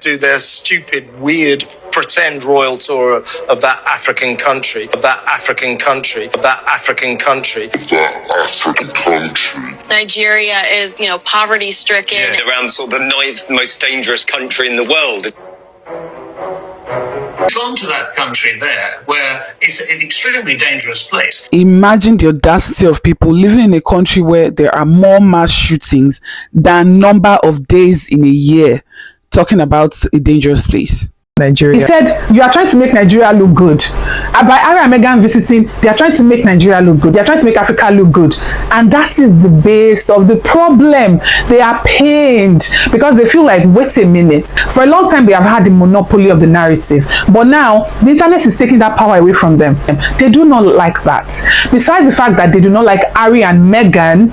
do their stupid, weird, pretend royal tour of that African country. Nigeria is, poverty stricken. Yeah. Around sort of the 9th most dangerous country in the world. Gone to that country there where it's an extremely dangerous place. Imagine the audacity of people living in a country where there are more mass shootings than number of days in a year, talking about a dangerous place. Nigeria. He said, you are trying to make Nigeria look good. By Harry and Meghan visiting, they are trying to make Nigeria look good. They are trying to make Africa look good. And that is the base of the problem. They are pained because they feel like, wait a minute. For a long time, they have had the monopoly of the narrative. But now, the internet is taking that power away from them. They do not like that. Besides the fact that they do not like Harry and Meghan,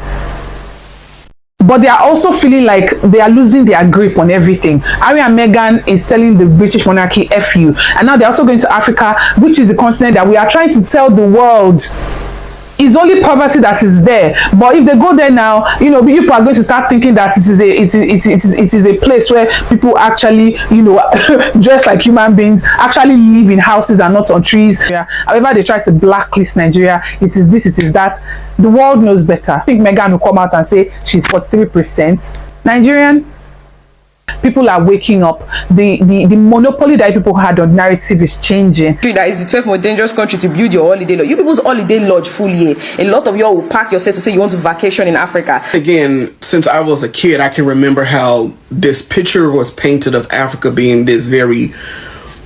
but they are also feeling like they are losing their grip on everything. Harry and Meghan is telling the British monarchy, F you. And now they're also going to Africa, which is the continent that we are trying to tell the world it's only poverty that is there. But if they go there now, people are going to start thinking that it is a place where people actually, dress like human beings, actually live in houses and not on trees. Yeah. However, they try to blacklist Nigeria. It is this, it is that. The world knows better. I think Meghan will come out and say she's 43% Nigerian. People are waking up. The monopoly that people had on narrative is changing. That is the 12th most dangerous country to build your holiday lodge. You people's holiday lodge full year. A lot of y'all will pack yourself to say you want to vacation in Africa. Again, since I was a kid, I can remember how this picture was painted of Africa being this very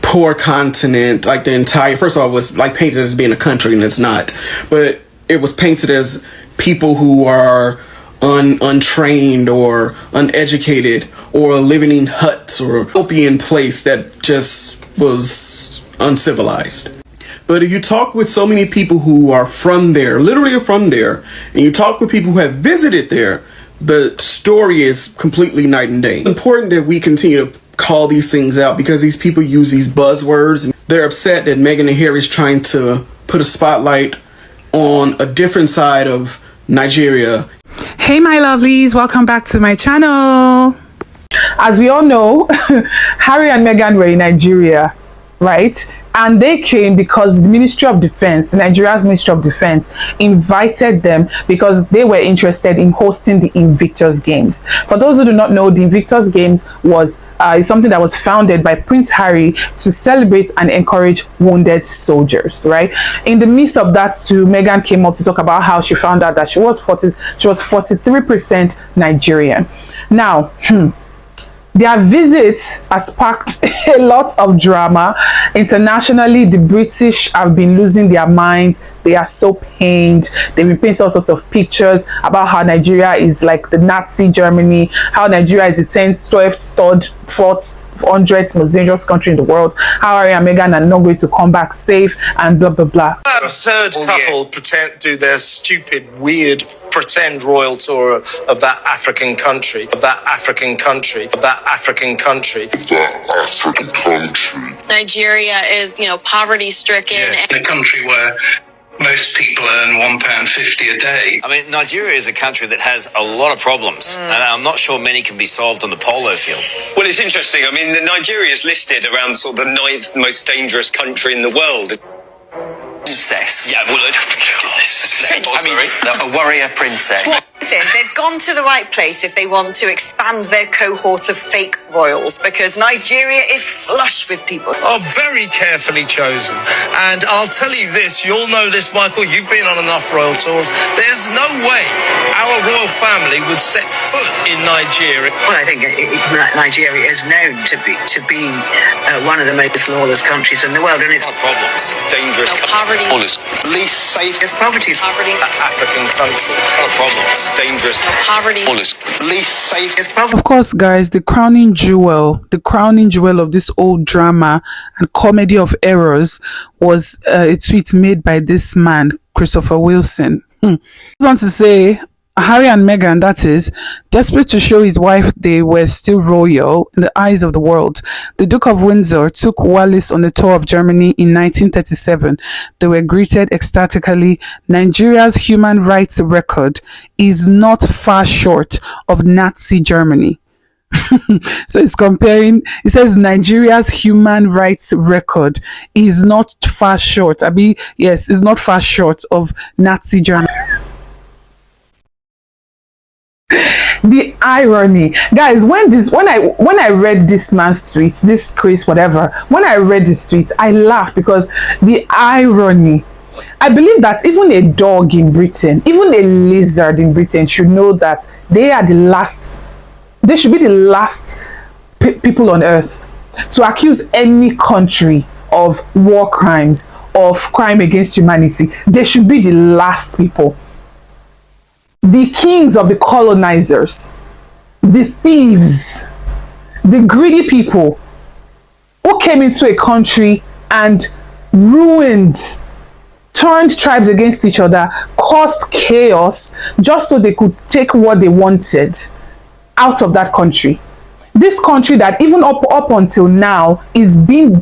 poor continent. Like the entire, first of all, it was like painted as being a country, and it's not. But it was painted as people who are untrained or uneducated or living in huts or an opium place that just was uncivilized. But if you talk with so many people who are from there, literally from there, and you talk with people who have visited there, the story is completely night and day. It's important that we continue to call these things out because these people use these buzzwords and they're upset that Meghan and Harry is trying to put a spotlight on a different side of Nigeria. Hey my lovelies, welcome back to my channel. As we all know, Harry and Meghan were in Nigeria, right? And they came because the Ministry of Defense, Nigeria's Ministry of Defense, invited them because they were interested in hosting the Invictus Games. For those who do not know, the Invictus Games was something that was founded by Prince Harry to celebrate and encourage wounded soldiers, right? In the midst of that too, Meghan came up to talk about how she found out that she was 43% Nigerian. Now, their visit has sparked a lot of drama. Internationally, the British have been losing their minds. They are so pained. They've been painting all sorts of pictures about how Nigeria is like the Nazi Germany, how Nigeria is the 10th, 12th, 3rd, 4th, 100th most dangerous country in the world, how Harry and Meghan are not going to come back safe, and blah, blah, blah. Absurd couple do their stupid, weird, pretend royal tour of that African country. Nigeria is, poverty stricken. Yeah. In a country where most people earn £1.50 a day. I mean, Nigeria is a country that has a lot of problems, and I'm not sure many can be solved on the polo field. Well, it's interesting. I mean, Nigeria is listed around sort of the 9th most dangerous country in the world. Princess. Yeah, well, a warrior princess. They've gone to the right place if they want to expand their cohort of fake royals, because Nigeria is flush with people. Are very carefully chosen. And I'll tell you this, you'll know this, Michael, you've been on enough royal tours. There's no way our royal family would set foot in Nigeria. Well, I think Nigeria is known to be one of the most lawless countries in the world, and it's problems. Dangerous. Poverty. Least safe. It's poverty. African country. Problems. Dangerous. Poverty. Least safe. Of course, guys, the crowning jewel of this old drama and comedy of errors was a tweet made by this man, Christopher Wilson. I want to say, Harry and Meghan, that is, desperate to show his wife they were still royal in the eyes of the world, the Duke of Windsor took Wallis on a tour of Germany in 1937. They were greeted ecstatically. Nigeria's human rights record is not far short of Nazi Germany. So it's comparing, it says Nigeria's human rights record is not far short. Yes, it's not far short of Nazi Germany. The irony, guys, when I read this man's tweet, this Chris whatever, when I read this tweet, I laughed because the irony. I believe that even a dog in Britain, even a lizard in Britain should know that they are the last. They should be the last people on earth to accuse any country of war crimes, of crime against humanity. They should be the last people. The kings of the colonizers, the thieves, the greedy people who came into a country and turned tribes against each other, caused chaos just so they could take what they wanted out of that country. This country that even up until now is being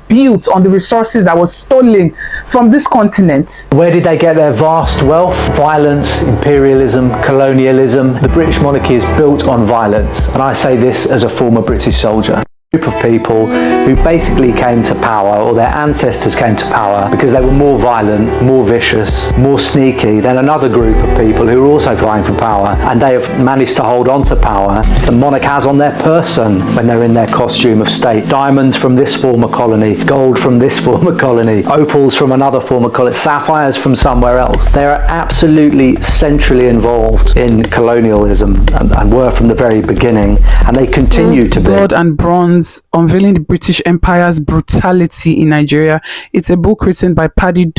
built on the resources that was stolen from this continent. Where did they get their vast wealth? Violence, imperialism, colonialism. The British monarchy is built on violence, and I say this as a former British soldier. Group of people who basically came to power, or their ancestors came to power, because they were more violent, more vicious, more sneaky than another group of people who were also vying for power, and they have managed to hold on to power. The monarch has on their person when they're in their costume of state diamonds from this former colony, gold from this former colony, opals from another former colony, sapphires from somewhere else. They are absolutely centrally involved in colonialism and were from the very beginning, and they continue to be. Blood and Bronze, Unveiling the British Empire's Brutality in Nigeria. It's a book written by Paddy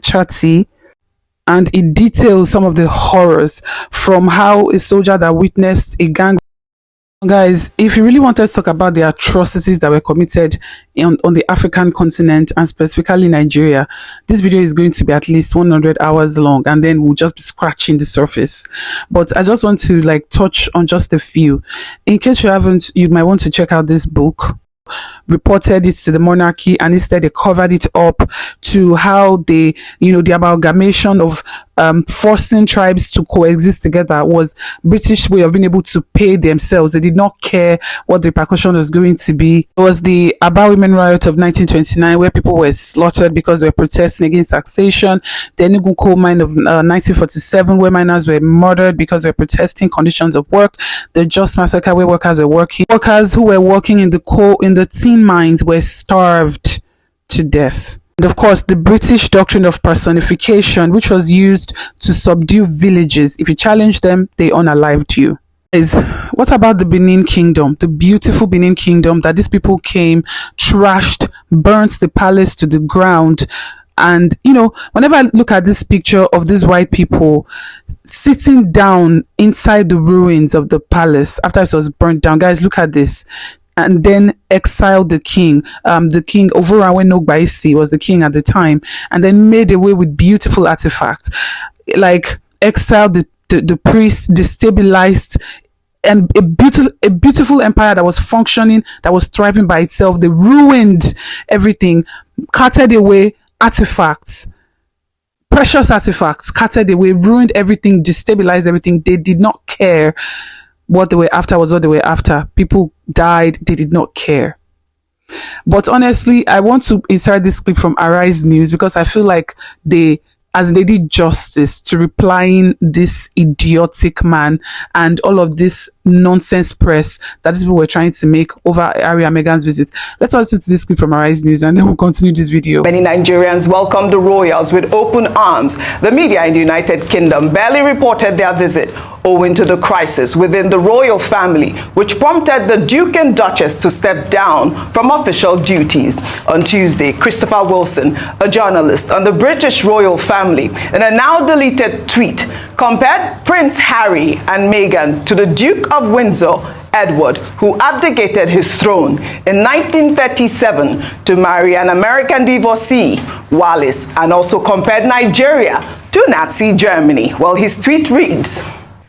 Chatty, and it details some of the horrors from how a soldier that witnessed a gang. Guys, if you really want us to talk about the atrocities that were committed on the African continent and specifically Nigeria, this video is going to be at least 100 hours long, and then we'll just be scratching the surface. But I just want to touch on just a few. In case you haven't, you might want to check out this book. Reported it to the monarchy, and instead they covered it up to how they, the amalgamation of forcing tribes to coexist together was British way of being able to pay themselves. They did not care what the repercussion was going to be. It was the Aba Women Riot of 1929, where people were slaughtered because they were protesting against taxation. The Enugu coal mine of 1947, where miners were murdered because they were protesting conditions of work. The Just Massacre, where workers who were working in the tin mines were starved to death. And of course, the British doctrine of personification, which was used to subdue villages. If you challenge them, they unalived you. What about the Benin Kingdom? The beautiful Benin Kingdom that these people came, trashed, burnt the palace to the ground. And, whenever I look at this picture of these white people sitting down inside the ruins of the palace after it was burnt down, guys, look at this. And then exiled the king. The king, Ovurawe Nogbaisi, was the king at the time, and then made away with beautiful artifacts. Exiled the priests, destabilized, and a beautiful empire that was functioning, that was thriving by itself. They ruined everything, carted away artifacts, precious artifacts, carted away, ruined everything, destabilized everything. They did not care. What they were after was what they were after. People died. They did not care. But honestly, I want to insert this clip from Arise News because I feel like they did justice to replying this idiotic man and all of this nonsense press that these people were trying to make over Harry and Meghan's visit. Let's listen to this clip from Arise News, and then we'll continue this video. Many Nigerians welcomed the royals with open arms. The media in the United Kingdom barely reported their visit, owing to the crisis within the royal family, which prompted the Duke and Duchess to step down from official duties. On Tuesday, Christopher Wilson, a journalist on the British royal family, in a now-deleted tweet, compared Prince Harry and Meghan to the Duke of Windsor, Edward, who abdicated his throne in 1937 to marry an American divorcee, Wallis, and also compared Nigeria to Nazi Germany. Well, his tweet reads,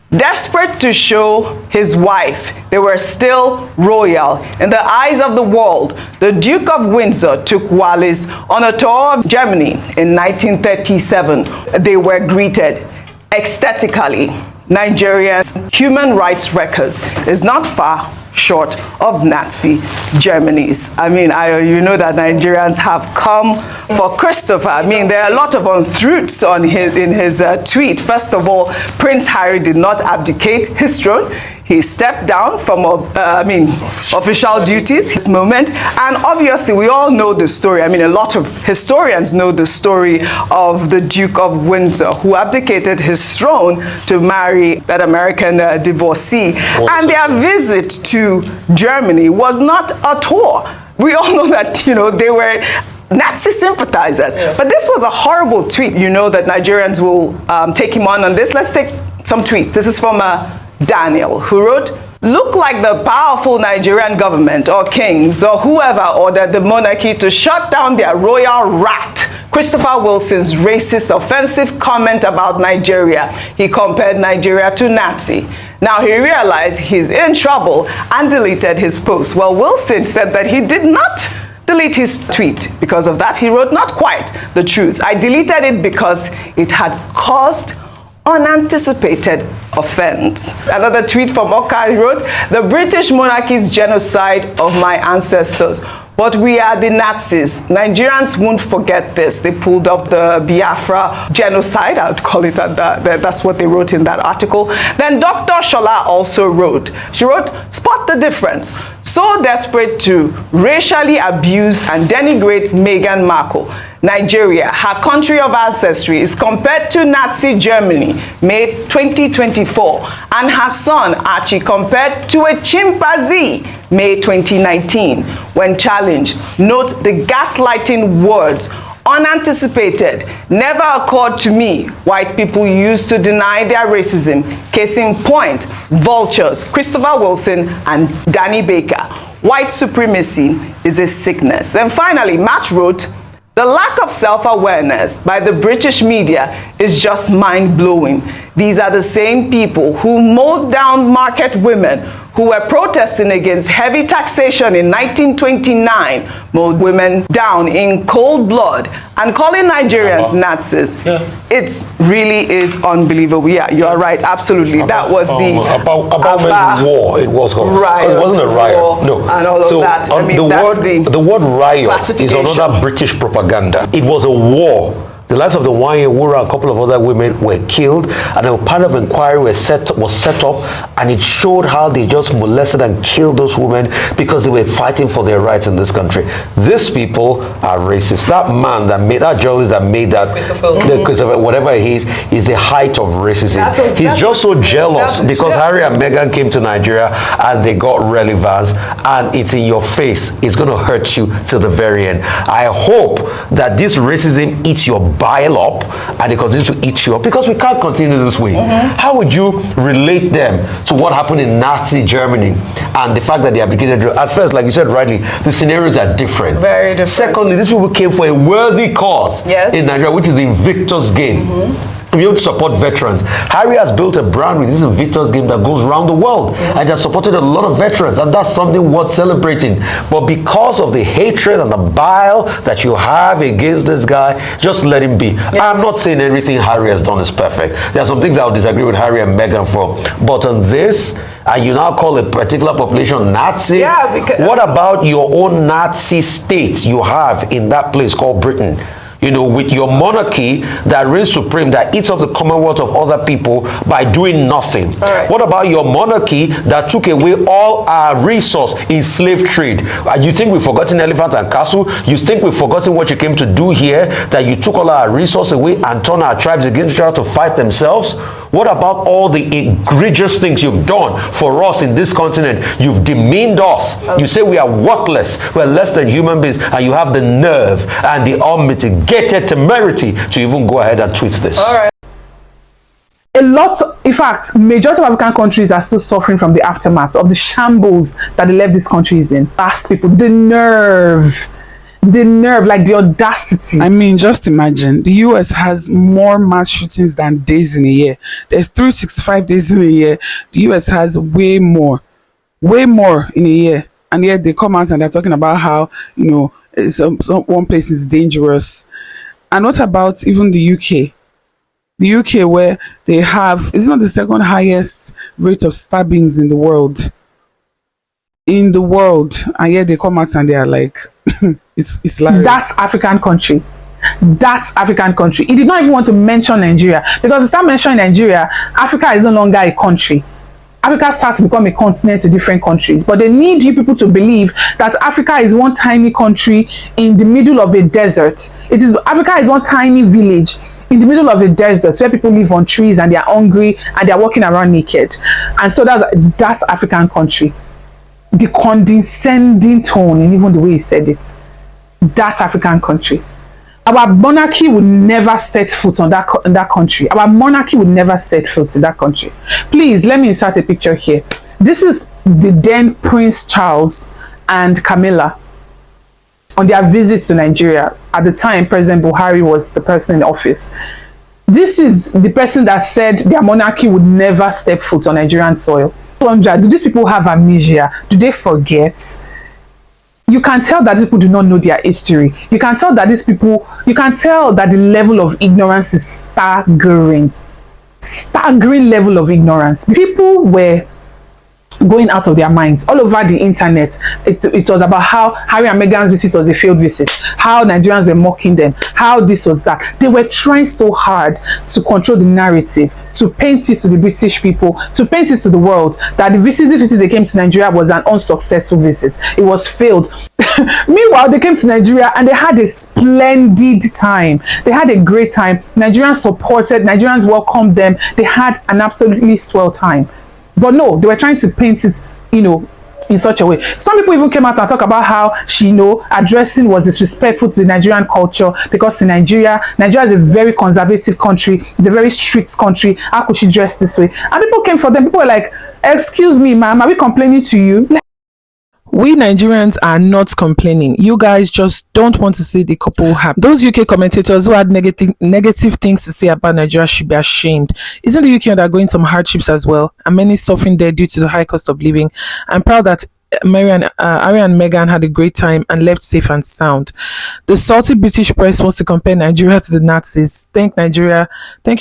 "Desperate to show his wife they were still royal in the eyes of the world, the Duke of Windsor took Wallis on a tour of Germany in 1937. They were greeted ecstatically Nigeria's human rights records is not far short of Nazi Germany's. I mean, you know that Nigerians have come for Christopher. I mean, there are a lot of untruths in his tweet. First of all, Prince Harry did not abdicate his throne. He stepped down from, official duties, his moment. And obviously, we all know the story. I mean, a lot of historians know the story of the Duke of Windsor, who abdicated his throne to marry that American divorcee. And their visit to Germany was not a tour. We all know that, you know, they were Nazi sympathizers. Yeah. But this was a horrible tweet. You know that Nigerians will take him on this. Let's take some tweets. This is from Daniel, who wrote, "Look like the powerful Nigerian government or kings or whoever ordered the monarchy to shut down their royal rat. Christopher Wilson's racist, offensive comment about Nigeria. He compared Nigeria to Nazi. Now he realized he's in trouble and deleted his post." Well, Wilson said that he did not delete his tweet. Because of that, he wrote, "Not quite the truth. I deleted it because it had caused unanticipated offense." Another tweet from Oka wrote, "The British monarchy's genocide of my ancestors. But we are the Nazis. Nigerians won't forget this." They pulled up the Biafra genocide. I would call it that. That's what they wrote in that article. Then Dr. Shola also wrote. She wrote, "Spot the difference. So desperate to racially abuse and denigrate Meghan Markle. Nigeria, her country of ancestry, is compared to Nazi Germany, May 2024, and her son Archie compared to a chimpanzee, May 2019. When challenged, note the gaslighting words, unanticipated, never occurred to me. White people used to deny their racism. Case in point, vultures, Christopher Wilson and Danny Baker. White supremacy is a sickness." And finally, Matt wrote, "The lack of self-awareness by the British media is just mind-blowing. These are the same people who mowed down market women who were protesting against heavy taxation in 1929, mowed women down in cold blood, and calling Nigerians Nazis." Yeah. It really is unbelievable. Yeah, you are right. Absolutely. That was the about war. It was called. Riot. It wasn't a riot. No. And all of that. I mean, the word riot is another British propaganda. It was a war. The likes of the Wanya Wura, a couple of other women were killed, and a part of inquiry was set up, and it showed how they just molested and killed those women because they were fighting for their rights in this country. These people are racist. That man that journalist that made that, Christopher, whatever he is the height of racism. He's just so jealous because Harry and Meghan came to Nigeria and they got relevance, and it's in your face. It's going to hurt you till the very end. I hope that this racism eats your bile up and it continues to eat you up, because we can't continue this way. How would you relate them to what happened in Nazi Germany and the fact that they abdicated? At first, like you said rightly, the scenarios are different. Very different. Secondly, these people came for a worthy cause in Nigeria, which is the Invictus Game. To be able to support veterans. Harry has built a brand with this Invictus Game that goes around the world and has supported a lot of veterans, and that's something worth celebrating. But because of the hatred and the bile that you have against this guy, just let him be. I'm not saying everything Harry has done is perfect. There are some things I would disagree with Harry and Meghan for, but on this, and you now call a particular population Nazi? Yeah, because what about your own Nazi states you have in that place called Britain? You know, with your monarchy that reigns supreme, that eats off the commonwealth of other people by doing nothing. What about your monarchy that took away all our resource in slave trade? You think we've forgotten Elephant and Castle? You think we've forgotten what you came to do here? That you took all our resource away and turned our tribes against each other to fight themselves? What about all the egregious things you've done for us in this continent? You've demeaned us. You say we are worthless. We're less than human beings. And you have the nerve and the unmitigated temerity to even go ahead and tweet this. All right. A lot, in fact, majority of African countries are still suffering from the aftermath of the shambles that they left these countries in. Last people, the nerve, like the audacity. I mean, just imagine, the US has more mass shootings than days in a year. There's 365 days in a year. The US has way more in a year. And yet they come out and they're talking about how, you know, one place is dangerous. And what about even the UK? The UK, where they have, it's not the second highest rate of stabbings in the world. In the world, and yet they come out and they are like, it's hilarious. That's African country. That's African country. He did not even want to mention Nigeria, because if start mentioning Nigeria, Africa is no longer a country. Africa starts to become a continent to different countries. But they need you people to believe that Africa is one tiny country in the middle of a desert. Africa is one tiny village in the middle of a desert where people live on trees and they are hungry and they are walking around naked. And so that's African country. The condescending tone and even the way he said it. That's African country. Our monarchy would never set foot on that country. Our monarchy would never set foot in that country. Please, let me insert a picture here. This is the then Prince Charles and Camilla on their visit to Nigeria. At the time, President Buhari was the person in office. This is the person that said their monarchy would never step foot on Nigerian soil. Do these people have amnesia? Do they forget? You can tell that these people do not know their history. You can tell that the level of ignorance is staggering. Staggering level of ignorance. People were going out of their minds all over the internet. It was about how Harry and Meghan's visit was a failed visit, how Nigerians were mocking them, how this was that. They were trying so hard to control the narrative, to paint it to the British people, to paint it to the world that the visit they came to Nigeria was an unsuccessful visit. It was failed. Meanwhile, they came to Nigeria and they had a splendid time. They had a great time. Nigerians supported, Nigerians welcomed them. They had an absolutely swell time. But no, they were trying to paint it, in such a way. Some people even came out and talk about how she, addressing was disrespectful to the Nigerian culture, because in Nigeria is a very conservative country. It's a very strict country. How could she dress this way? And people came for them. People were like, excuse me, ma'am, are we complaining to you? We Nigerians are not complaining. You guys just don't want to see the couple happy. Those UK commentators who had negative things to say about Nigeria should be ashamed. Isn't the UK undergoing some hardships as well, and many suffering there due to the high cost of living? I'm proud that Harry and Meghan had a great time and left safe and sound. The salty British press wants to compare Nigeria to the Nazis. Thank you,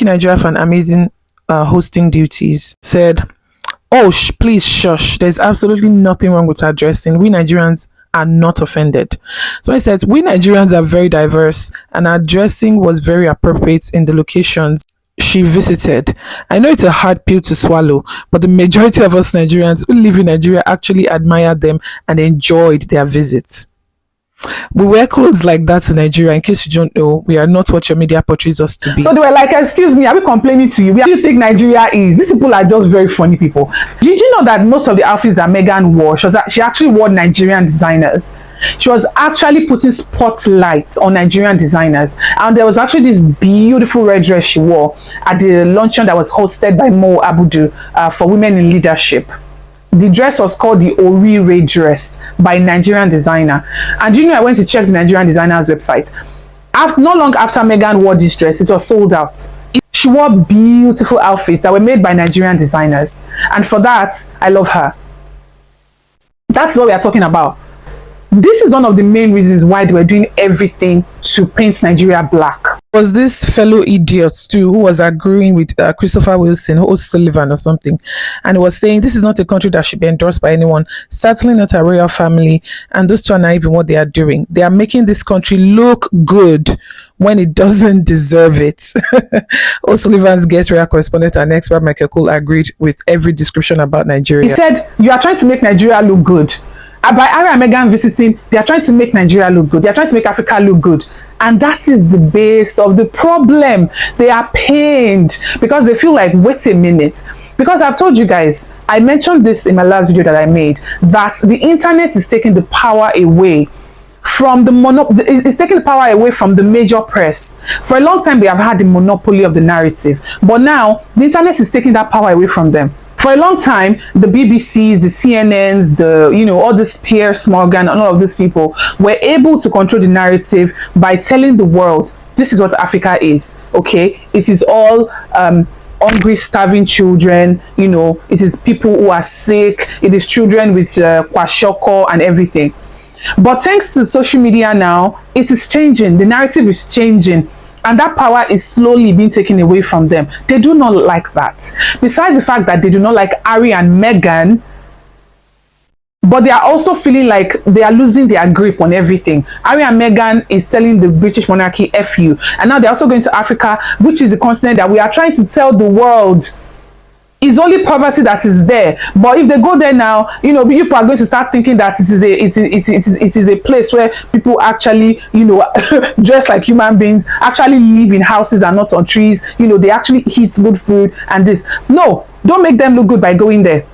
Nigeria, for an amazing hosting duties. Said, oh, please shush. There's absolutely nothing wrong with addressing. We Nigerians are not offended. So I said, we Nigerians are very diverse, and our dressing was very appropriate in the locations she visited. I know it's a hard pill to swallow, but the majority of us Nigerians who live in Nigeria actually admired them and enjoyed their visits. We wear clothes like that in Nigeria. In case you don't know, we are not what your media portrays us to be. So they were like, excuse me, are we complaining to you? Where do you think Nigeria is? These people are just very funny people. Did you know that most of the outfits that Meghan wore, she actually wore Nigerian designers? She was actually putting spotlights on Nigerian designers. And there was actually this beautiful red dress she wore at the luncheon that was hosted by Mo Abudu for women in leadership. The dress was called the Orire dress by Nigerian designer. And you know, I went to check the Nigerian designer's website. Not long after Meghan wore this dress, it was sold out. She wore beautiful outfits that were made by Nigerian designers. And for that, I love her. That's what we are talking about. This is one of the main reasons why they were doing everything to paint Nigeria black. Was this fellow idiot too who was agreeing with Christopher Wilson, O'Sullivan or something, and he was saying this is not a country that should be endorsed by anyone, certainly not a royal family, and those two are not even what they are doing. They are making this country look good when it doesn't deserve it. O'Sullivan's guest royal correspondent and expert Michael Cole agreed with every description about Nigeria. He said, you are trying to make Nigeria look good. By Harry and Meghan visiting, they are trying to make Nigeria look good. They are trying to make Africa look good. And that is the base of the problem. They are pained because they feel like, wait a minute. Because I've told you guys, I mentioned this in my last video that I made, that the internet is taking the power away from it's taking the power away from the major press. For a long time, they have had the monopoly of the narrative. But now, the internet is taking that power away from them. For a long time, the BBCs, the CNNs, all this Piers Morgan and all of these people were able to control the narrative by telling the world, this is what Africa is, okay? It is all hungry, starving children, it is people who are sick, it is children with kwashiorkor and everything. But thanks to social media now, it is changing. The narrative is changing. And that power is slowly being taken away from them. They do not like that. Besides the fact that they do not like Harry and Meghan, but they are also feeling like they are losing their grip on everything. Harry and Meghan is telling the British monarchy F you. And now they're also going to Africa, which is the continent that we are trying to tell the world it's only poverty that is there. But if they go there now, you know, people are going to start thinking that it is a place where people actually, you know, dress like human beings, actually live in houses and not on trees. You know, they actually eat good food and this. No, don't make them look good by going there.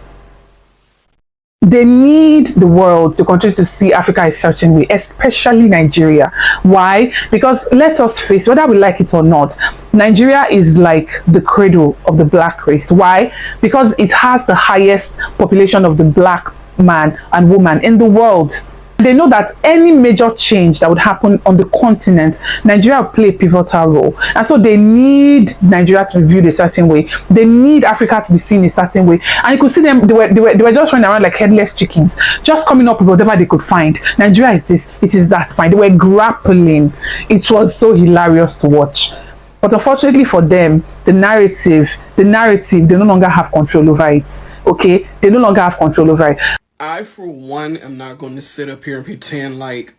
They need the world to continue to see Africa a certain way, especially Nigeria. Why? Because let us face, whether we like it or not, Nigeria is like the cradle of the black race. Why? Because it has the highest population of the black man and woman in the world. They know that any major change that would happen on the continent, Nigeria will play a pivotal role. And so they need Nigeria to be viewed a certain way. They need Africa to be seen a certain way. And you could see them, they were just running around like headless chickens, just coming up with whatever they could find. Nigeria is this, it is that, fine. They were grappling. It was so hilarious to watch. But unfortunately for them, the narrative, they no longer have control over it. Okay? They no longer have control over it. I, for one, am not going to sit up here and pretend like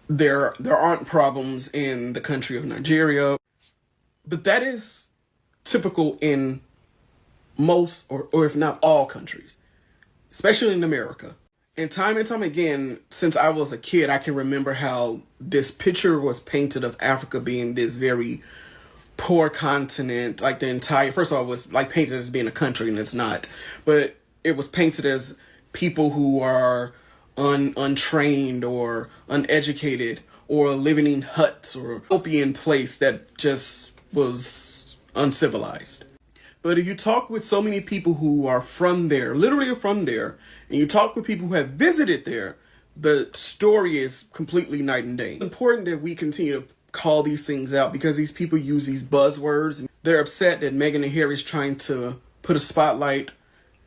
there aren't problems in the country of Nigeria. But that is typical in most, or if not all countries, especially in America. And time again, since I was a kid, I can remember how this picture was painted of Africa being this very poor continent. Like the entire, first of all, it was like painted as being a country, and it's not. But it was painted as people who are untrained or uneducated or living in huts or an opium place that just was uncivilized. But if you talk with so many people who are from there, literally from there, and you talk with people who have visited there, the story is completely night and day. It's important that we continue to call these things out because these people use these buzzwords. They're upset that Meghan and Harry is trying to put a spotlight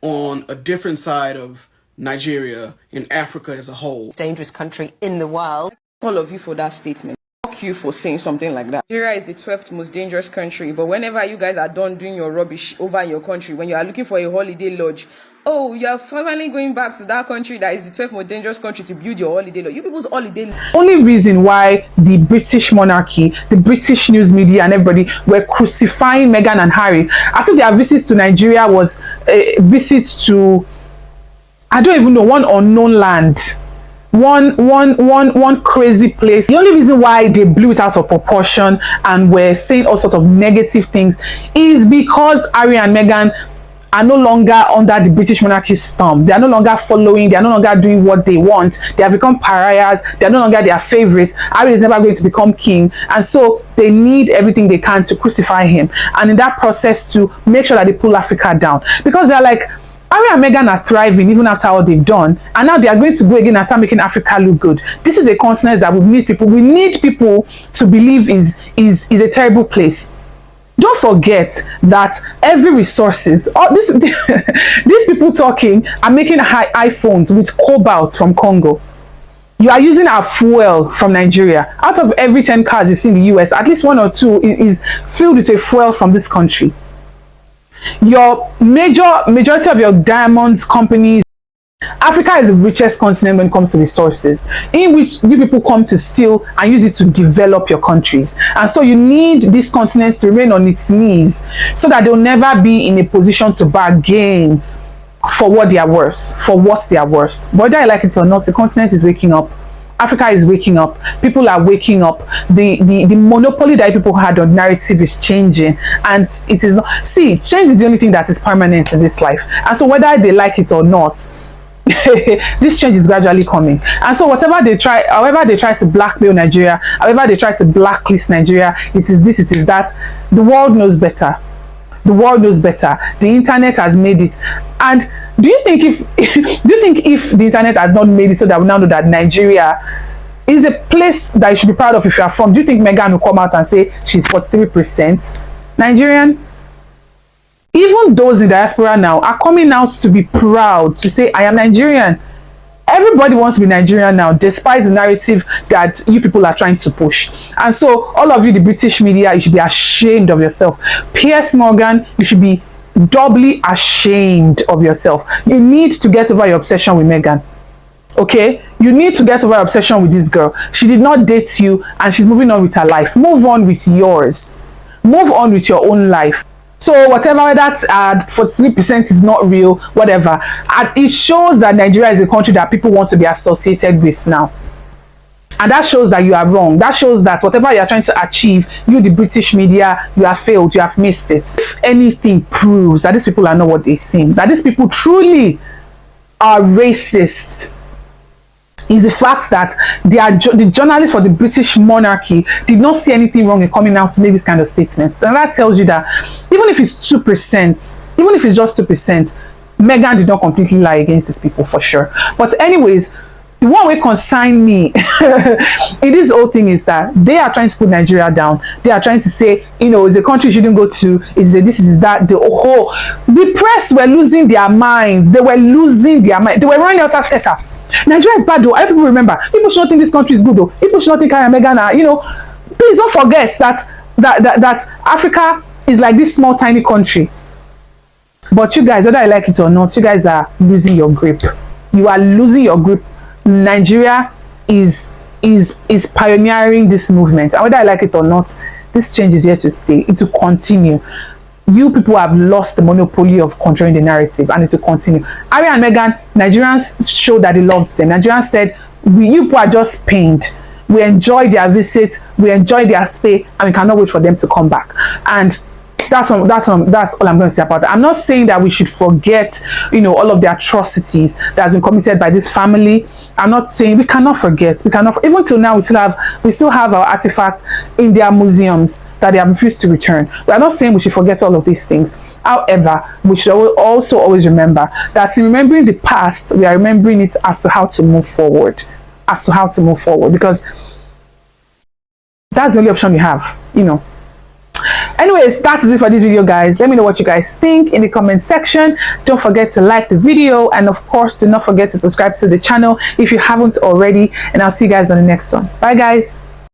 on a different side of Nigeria and Africa as a whole. Dangerous country in the world. All of you for that statement. Fuck you for saying something like that. Nigeria is the 12th most dangerous country, but whenever you guys are done doing your rubbish over in your country, when you are looking for a holiday lodge, oh, you are finally going back to that country that is the 12th most dangerous country to build your holiday lodge. You people's holiday lodge. Only reason why the British monarchy, the British news media and everybody were crucifying Meghan and Harry as if their visits to Nigeria was visits to, I don't even know, one unknown land. One crazy place. The only reason why they blew it out of proportion and were saying all sorts of negative things is because Harry and Meghan are no longer under the British monarchy's thumb. They are no longer following, they are no longer doing what they want. They have become pariahs, they are no longer their favorites. Harry is never going to become king. And so they need everything they can to crucify him. And in that process to make sure that they pull Africa down. Because they're like, Harry and Meghan are thriving even after all they've done. And now they are going to go again and start making Africa look good. This is a continent that we need people to believe is a terrible place. Don't forget that every resources, all this, these people talking are making iPhones with cobalt from Congo. You are using our fuel from Nigeria. Out of every 10 cars you see in the US, at least 1 or 2 is filled with a fuel from this country. Your majority of your diamonds companies, Africa is the richest continent when it comes to resources, in which you people come to steal and use it to develop your countries. And so you need this continent to remain on its knees so that they'll never be in a position to bargain for what they are worth, Whether I like it or not, the continent is waking up. Africa is waking up. People are waking up. The monopoly that people had on narrative is changing, and it is not. See, change is the only thing that is permanent in this life. And so whether they like it or not, this change is gradually coming. And so however they try to blackmail Nigeria, however they try to blacklist Nigeria, it is this, it is that. The world knows better. The world knows better. The internet has made it. And do you think if the internet had not made it so that we now know that Nigeria is a place that you should be proud of if you are from, do you think Meghan will come out and say she's 43% Nigerian? Even those in diaspora now are coming out to be proud to say, I am Nigerian. Everybody wants to be Nigerian now, despite the narrative that you people are trying to push. And so all of you, the British media, you should be ashamed of yourself. Piers Morgan, you should be doubly ashamed of yourself. You need to get over your obsession with Meghan. Okay, you need to get over your obsession with this girl. She did not date you, and she's moving on with her life. Move on with yours. Move on with your own life. So whatever that 43% is not real, whatever, it shows that Nigeria is a country that people want to be associated with now. And that shows that you are wrong. That shows that whatever you are trying to achieve, you, the British media, you have failed, you have missed it. If anything proves that these people are not what they seem, that these people truly are racist, is the fact that the journalists for the British monarchy did not see anything wrong in coming out to make this kind of statement. And that tells you that even if it's 2%, even if it's just 2%, Meghan did not completely lie against these people for sure. But anyways, the one way concern me in this whole thing is that they are trying to put Nigeria down. They are trying to say, you know, it's a country you shouldn't go to, is this, is that. The press were losing their minds. They were losing their mind. They were running out of scatter. Nigeria is bad though. I people remember. People should not think this country is good though. People should not think Harry and Meghan are, you know. Please don't forget that Africa is like this small tiny country. But you guys, whether I like it or not, you guys are losing your grip. You are losing your grip. Nigeria is pioneering this movement, and whether I like it or not, this change is here to stay. It will continue. You people have lost the monopoly of controlling the narrative, and it will continue. Harry and Meghan, Nigerians showed that they loved them. Nigerians said, you people are just pained. We enjoy their visit, we enjoy their stay, and we cannot wait for them to come back. And that's all I'm going to say about that. I'm not saying that we should forget, you know, all of the atrocities that has been committed by this family. I'm not saying we cannot forget. We cannot. Even till now, we still have our artifacts in their museums that they have refused to return. We are not saying we should forget all of these things. However, we should also always remember that in remembering the past, we are remembering it as to how to move forward. Because that's the only option we have, you know. Anyways, that's it for this video, guys. Let me know what you guys think in the comment section. Don't forget to like the video, and of course, do not forget to subscribe to the channel if you haven't already, and I'll see you guys on the next one. Bye, guys.